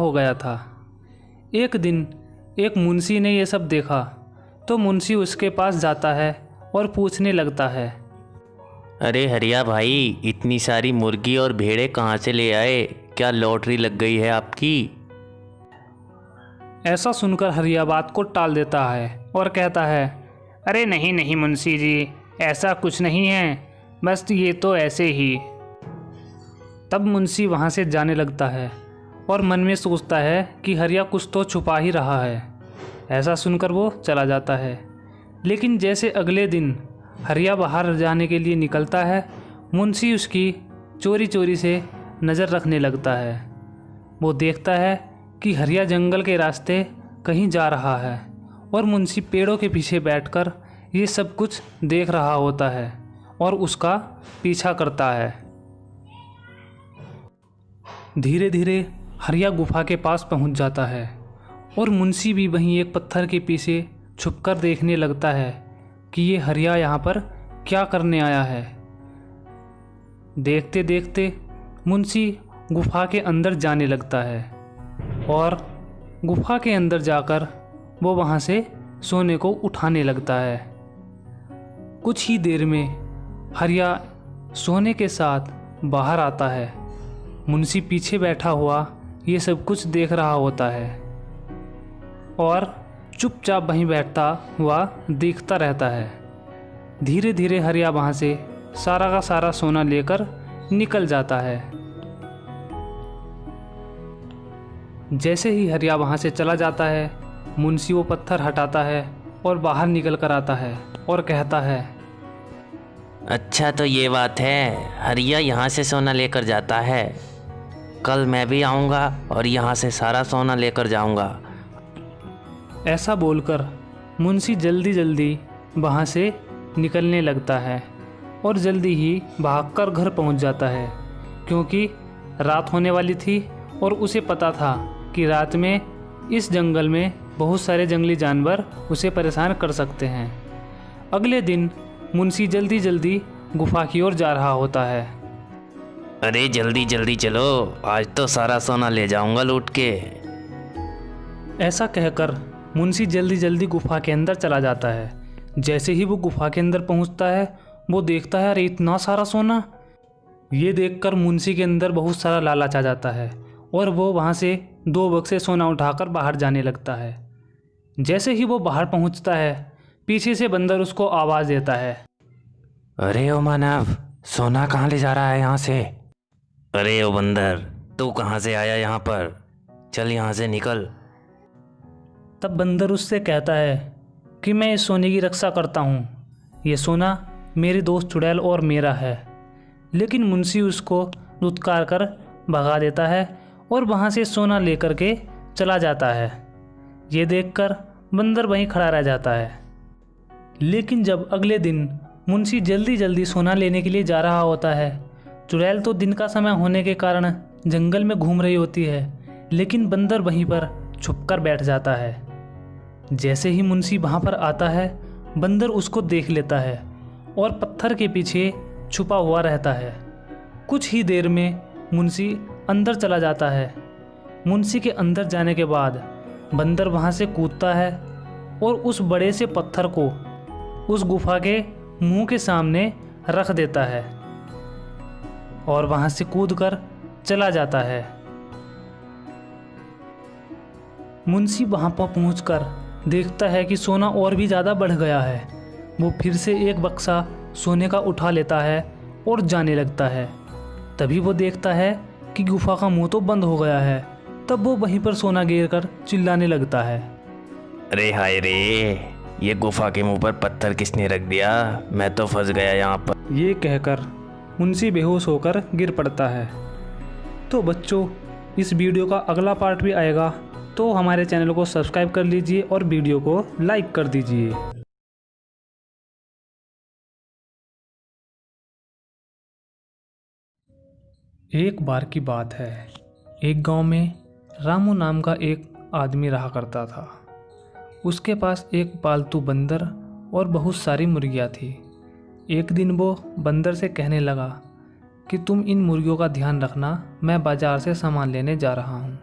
हो गया था। एक दिन एक मुंशी ने ये सब देखा तो मुंशी उसके पास जाता है और पूछने लगता है, अरे हरिया भाई, इतनी सारी मुर्गी और भेड़ें कहाँ से ले आए? क्या लॉटरी लग गई है आपकी? ऐसा सुनकर हरिया बात को टाल देता है और कहता है, अरे नहीं नहीं मुंशी जी, ऐसा कुछ नहीं है, बस ये तो ऐसे ही। तब मुंशी वहाँ से जाने लगता है और मन में सोचता है कि हरिया कुछ तो छुपा ही रहा है। ऐसा सुनकर वो चला जाता है। लेकिन जैसे अगले दिन हरिया बाहर जाने के लिए निकलता है, मुंशी उसकी चोरी चोरी से नज़र रखने लगता है। वो देखता है कि हरिया जंगल के रास्ते कहीं जा रहा है और मुंशी पेड़ों के पीछे बैठकर ये सब कुछ देख रहा होता है और उसका पीछा करता है। धीरे धीरे हरिया गुफा के पास पहुंच जाता है और मुंशी भी वहीं एक पत्थर के पीछे छुपकर देखने लगता है कि ये हरिया यहाँ पर क्या करने आया है। देखते देखते मुंशी गुफा के अंदर जाने लगता है और गुफा के अंदर जाकर वो वहाँ से सोने को उठाने लगता है। कुछ ही देर में हरिया सोने के साथ बाहर आता है। मुंशी पीछे बैठा हुआ ये सब कुछ देख रहा होता है और चुपचाप वहीं बैठता हुआ देखता रहता है। धीरे धीरे हरिया वहाँ से सारा का सारा सोना लेकर निकल जाता है। जैसे ही हरिया वहाँ से चला जाता है, मुंशी वो पत्थर हटाता है और बाहर निकल कर आता है और कहता है, अच्छा तो ये बात है, हरिया यहाँ से सोना लेकर जाता है। कल मैं भी आऊँगा और यहाँ से सारा सोना लेकर जाऊँगा। ऐसा बोलकर मुंशी जल्दी जल्दी वहाँ से निकलने लगता है और जल्दी ही भागकर घर पहुँच जाता है, क्योंकि रात होने वाली थी और उसे पता था कि रात में इस जंगल में बहुत सारे जंगली जानवर उसे परेशान कर सकते हैं। अगले दिन मुंशी जल्दी जल्दी गुफा की ओर जा रहा होता है। अरे जल्दी जल्दी चलो, आज तो सारा सोना ले जाऊँगा लूट के। ऐसा कहकर मुंशी जल्दी जल्दी गुफा के अंदर चला जाता है। जैसे ही वो गुफा के अंदर पहुंचता है, वो देखता है अरे इतना सारा सोना। ये देखकर मुंशी के अंदर बहुत सारा लालच आ जाता है और वो वहाँ से 2 बक्से सोना उठाकर बाहर जाने लगता है। जैसे ही वो बाहर पहुँचता है, पीछे से बंदर उसको आवाज़ देता है, अरे ओ मानव, सोना कहाँ ले जा रहा है यहाँ से? अरे ओ बंदर, तू कहाँ से आया यहाँ पर? चल यहाँ से निकल। तब बंदर उससे कहता है कि मैं इस सोने की रक्षा करता हूँ, ये सोना मेरे दोस्त चुड़ैल और मेरा है। लेकिन मुंशी उसको धुतकार कर भगा देता है और वहाँ से सोना लेकर के चला जाता है। ये देखकर बंदर वहीं खड़ा रह जाता है। लेकिन जब अगले दिन मुंशी जल्दी जल्दी सोना लेने के लिए जा रहा होता है, चुड़ैल तो दिन का समय होने के कारण जंगल में घूम रही होती है, लेकिन बंदर वहीं पर छुपकर बैठ जाता है। जैसे ही मुंशी वहाँ पर आता है, बंदर उसको देख लेता है और पत्थर के पीछे छुपा हुआ रहता है। कुछ ही देर में मुंशी अंदर चला जाता है। मुंशी के अंदर जाने के बाद बंदर वहाँ से कूदता है और उस बड़े से पत्थर को उस गुफा के मुंह के सामने रख देता है और वहाँ से कूदकर चला जाता है। मुंशी वहाँ पर पहुँचकर देखता है कि सोना और भी ज़्यादा बढ़ गया है। वो फिर से एक बक्सा सोने का उठा लेता है और जाने लगता है। तभी वो देखता है कि गुफा का मुंह तो बंद हो गया है। तब वो वहीं पर सोना गिर कर चिल्लाने लगता है, अरे हाय रे, ये गुफा के मुंह पर पत्थर किसने रख दिया? मैं तो फंस गया यहाँ पर। ये कहकर मुंशी बेहोश होकर गिर पड़ता है। तो बच्चों, इस वीडियो का अगला पार्ट भी आएगा, तो हमारे चैनल को सब्सक्राइब कर लीजिए और वीडियो को लाइक कर दीजिए। एक बार की बात है, एक गांव में रामू नाम का एक आदमी रहा करता था। उसके पास एक पालतू बंदर और बहुत सारी मुर्गियाँ थी। एक दिन वो बंदर से कहने लगा कि तुम इन मुर्गियों का ध्यान रखना, मैं बाज़ार से सामान लेने जा रहा हूँ।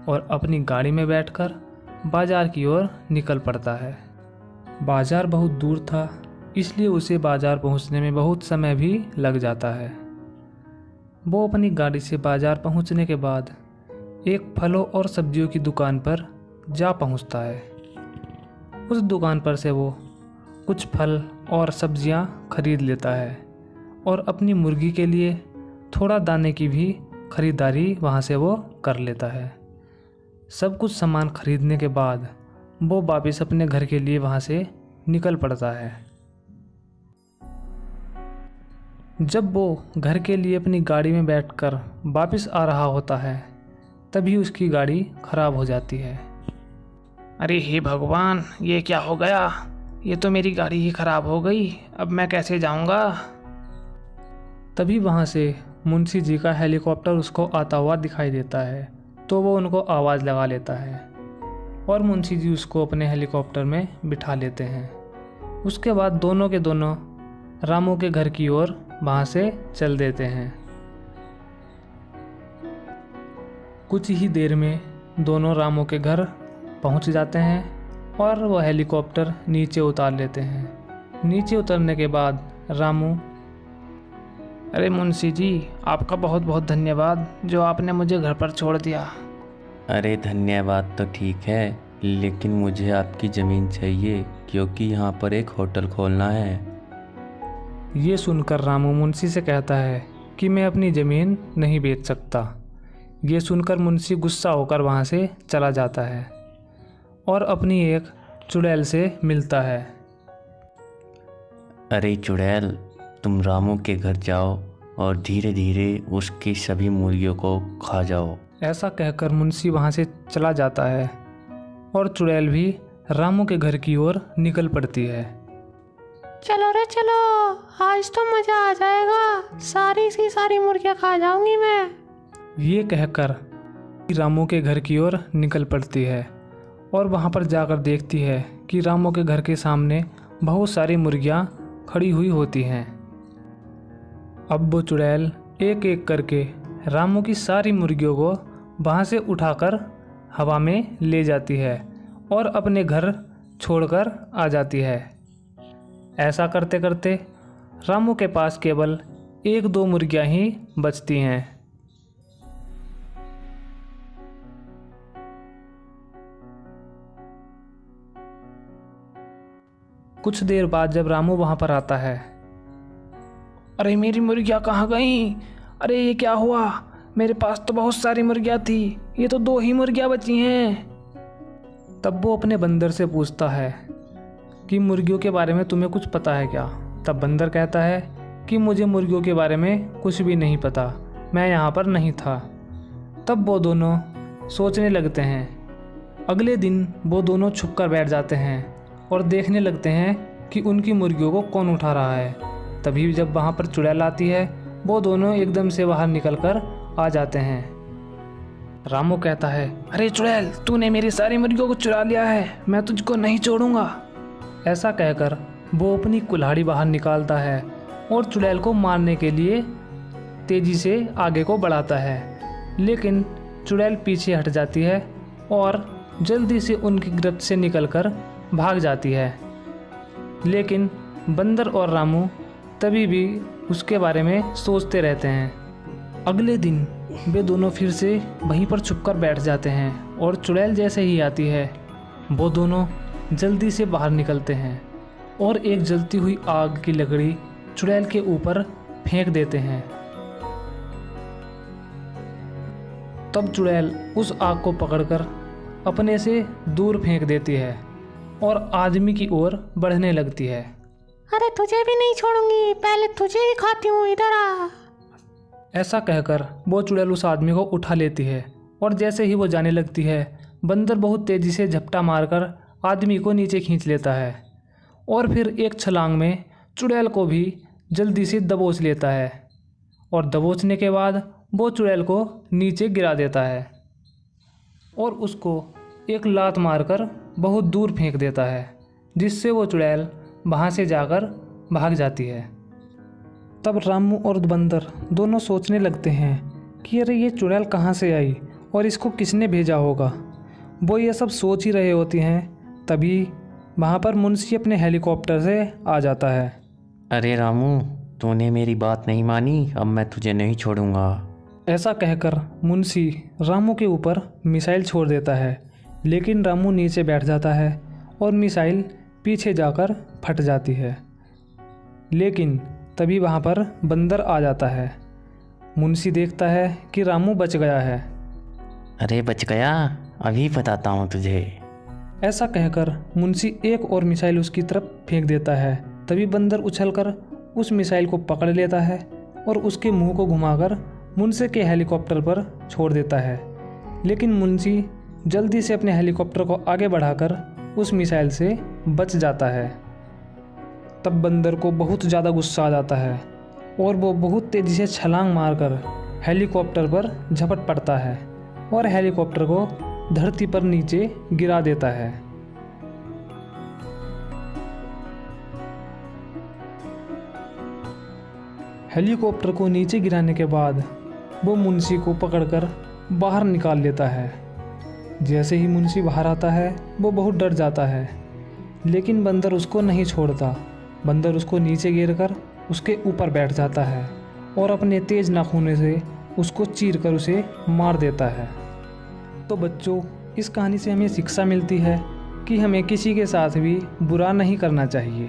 और अपनी गाड़ी में बैठकर बाजार की ओर निकल पड़ता है। बाजार बहुत दूर था, इसलिए उसे बाजार पहुंचने में बहुत समय भी लग जाता है। वो अपनी गाड़ी से बाजार पहुंचने के बाद एक फलों और सब्जियों की दुकान पर जा पहुंचता है। उस दुकान पर से वो कुछ फल और सब्जियां खरीद लेता है और अपनी मुर्गी के लिए थोड़ा दाने की भी खरीदारी वहाँ से वो कर लेता है। सब कुछ सामान खरीदने के बाद वो वापस अपने घर के लिए वहाँ से निकल पड़ता है। जब वो घर के लिए अपनी गाड़ी में बैठकर वापस आ रहा होता है, तभी उसकी गाड़ी खराब हो जाती है। अरे हे भगवान, ये क्या हो गया? ये तो मेरी गाड़ी ही खराब हो गई। अब मैं कैसे जाऊंगा? तभी वहाँ से मुंशी जी का हेलीकॉप्टर उसको आता हुआ दिखाई देता है, तो वो उनको आवाज़ लगा लेता है और मुंशी जी उसको अपने हेलीकॉप्टर में बिठा लेते हैं। उसके बाद दोनों के दोनों रामू के घर की ओर वहाँ से चल देते हैं। कुछ ही देर में दोनों रामू के घर पहुँच जाते हैं और वह हेलीकॉप्टर नीचे उतार लेते हैं। नीचे उतरने के बाद रामू, अरे मुंशी जी, आपका बहुत बहुत धन्यवाद जो आपने मुझे घर पर छोड़ दिया। अरे धन्यवाद तो ठीक है, लेकिन मुझे आपकी ज़मीन चाहिए क्योंकि यहाँ पर एक होटल खोलना है। ये सुनकर रामू मुंशी से कहता है कि मैं अपनी ज़मीन नहीं बेच सकता। ये सुनकर मुंशी गुस्सा होकर वहाँ से चला जाता है और अपनी एक चुड़ैल से मिलता है। अरे चुड़ैल, तुम रामू के घर जाओ और धीरे धीरे उसकी सभी मुर्गियों को खा जाओ। ऐसा कहकर मुंशी वहाँ से चला जाता है और चुड़ैल भी रामू के घर की ओर निकल पड़ती है। चलो रे चलो, आज तो मजा आ जाएगा। सारी की सारी मुर्गियाँ खा जाऊंगी मैं। ये कहकर रामू के घर की ओर निकल पड़ती है और वहाँ पर जाकर देखती है कि रामू के घर के सामने बहुत सारी मुर्गियाँ खड़ी हुई होती हैं। अब वो चुड़ैल एक एक करके रामू की सारी मुर्गियों को वहाँ से उठाकर हवा में ले जाती है और अपने घर छोड़कर आ जाती है। ऐसा करते करते रामू के पास केवल एक दो मुर्गियाँ ही बचती हैं। कुछ देर बाद जब रामू वहाँ पर आता है, अरे मेरी मुर्गियाँ कहाँ गईं? अरे ये क्या हुआ? मेरे पास तो बहुत सारी मुर्गियाँ थी, ये तो 2 ही मुर्गियाँ बची हैं। तब वो अपने बंदर से पूछता है कि मुर्गियों के बारे में तुम्हें कुछ पता है क्या? तब बंदर कहता है कि मुझे मुर्गियों के बारे में कुछ भी नहीं पता, मैं यहाँ पर नहीं था। तब वो दोनों सोचने लगते हैं। अगले दिन वो दोनों छुप कर बैठ जाते हैं और देखने लगते हैं कि उनकी मुर्गियों को कौन उठा रहा है। तभी जब वहाँ पर चुड़ैल आती है, वो दोनों एकदम से बाहर निकलकर आ जाते हैं। रामू कहता है, अरे चुड़ैल, तूने मेरी सारी मुर्गियों को चुरा लिया है, मैं तुझको नहीं छोड़ूंगा। ऐसा कहकर वो अपनी कुल्हाड़ी बाहर निकालता है और चुड़ैल को मारने के लिए तेजी से आगे को बढ़ाता है, लेकिन चुड़ैल पीछे हट जाती है और जल्दी से उनकी गिरफ्त से निकलकर भाग जाती है। लेकिन बंदर और रामू तभी भी उसके बारे में सोचते रहते हैं। अगले दिन वे दोनों फिर से वहीं पर छुपकर बैठ जाते हैं और चुड़ैल जैसे ही आती है, वो दोनों जल्दी से बाहर निकलते हैं और एक जलती हुई आग की लकड़ी चुड़ैल के ऊपर फेंक देते हैं। तब चुड़ैल उस आग को पकड़कर अपने से दूर फेंक देती है और आदमी की ओर बढ़ने लगती है। अरे तुझे भी नहीं छोड़ूंगी, पहले तुझे ही खाती हूँ, इधर आ। ऐसा कहकर वो चुड़ैल उस आदमी को उठा लेती है और जैसे ही वो जाने लगती है, बंदर बहुत तेज़ी से झपटा मारकर आदमी को नीचे खींच लेता है और फिर एक छलांग में चुड़ैल को भी जल्दी से दबोच लेता है और दबोचने के बाद वो चुड़ैल को नीचे गिरा देता है और उसको एक लात मारकर बहुत दूर फेंक देता है, जिससे वो चुड़ैल वहाँ से जाकर भाग जाती है। तब रामू और बंदर दोनों सोचने लगते हैं कि अरे ये चुड़ैल कहाँ से आई और इसको किसने भेजा होगा। वो ये सब सोच ही रहे होते हैं, तभी वहाँ पर मुंशी अपने हेलीकॉप्टर से आ जाता है। अरे रामू, तूने मेरी बात नहीं मानी, अब मैं तुझे नहीं छोड़ूंगा। ऐसा कहकर मुंशी रामू के ऊपर मिसाइल छोड़ देता है, लेकिन रामू नीचे बैठ जाता है और मिसाइल पीछे जाकर फट जाती है। लेकिन तभी वहाँ पर बंदर आ जाता है। मुंशी देखता है कि रामू बच गया है। अरे बच गया, अभी बताता हूँ तुझे। ऐसा कहकर मुंशी एक और मिसाइल उसकी तरफ फेंक देता है। तभी बंदर उछलकर उस मिसाइल को पकड़ लेता है और उसके मुंह को घुमाकर मुंशी के हेलीकॉप्टर पर छोड़ देता है। लेकिन मुंशी जल्दी से अपने हेलीकॉप्टर को आगे बढ़ाकर उस मिसाइल से बच जाता है। तब बंदर को बहुत ज़्यादा गुस्सा आ जाता है और वो बहुत तेज़ी से छलांग मारकर हेलीकॉप्टर पर झपट पड़ता है और हेलीकॉप्टर को धरती पर नीचे गिरा देता है। हेलीकॉप्टर को नीचे गिराने के बाद वो मुंशी को पकड़कर बाहर निकाल लेता है। जैसे ही मुंशी बाहर आता है वो बहुत डर जाता है, लेकिन बंदर उसको नहीं छोड़ता। बंदर उसको नीचे गिरकर उसके ऊपर बैठ जाता है और अपने तेज नाखूनों से उसको चीरकर उसे मार देता है। तो बच्चों, इस कहानी से हमें शिक्षा मिलती है कि हमें किसी के साथ भी बुरा नहीं करना चाहिए।